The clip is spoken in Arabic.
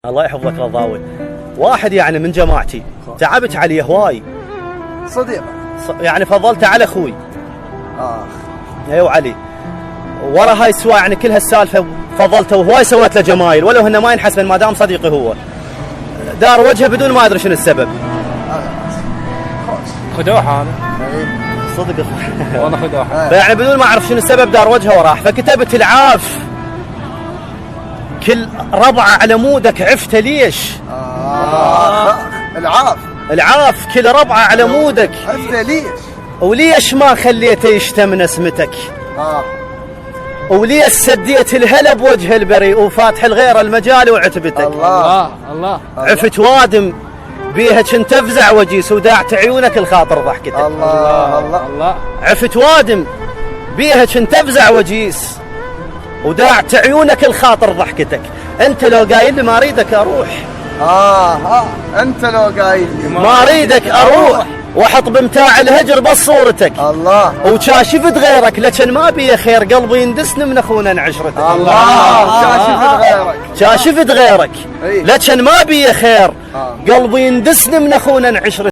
الله يحفظك رضاوي. واحد يعني من جماعتي تعبت عليه هواي صديق يعني فضلته على اخوي. ايوه علي ورا هاي السوا يعني كل هالسالفه فضلته وهواي سويت له جمايل ولو انه ما ينحسب ما دام صديقي هو دار وجهه بدون ما ادري شنو السبب. خدوحه انا صدق وانا خدوحه يعني بدون ما اعرف شنو السبب دار وجهه وراح فكتبت العاف كل ربعه على مودك عفته ليش؟ العاف كل ربعه على مودك عفته ليش؟ وليش ما خليته يشتم اسمتك؟ وليش سديت الهلا بوجه البريء وفاتح الغير المجال وعتبتك؟ الله عفت وادم بيها كنت افزع وجيس وداعت عيونك الخاطر ضحكتك. الله عفت وادم بيها كنت افزع وجيس وداعت عيونك الخاطر ضحكتك. انت لو قايل لي ما اريدك اروح انت لو قايل لي ما اريدك اروح واحط بمتاع الهجر بس صورتك الله وشاشفت غيرك لكن ما بي خير قلبي يندسن من اخونا نعشرتك. شاشفت غيرك لكن ما بي خير قلبي يندسن من اخونا نعشرتك.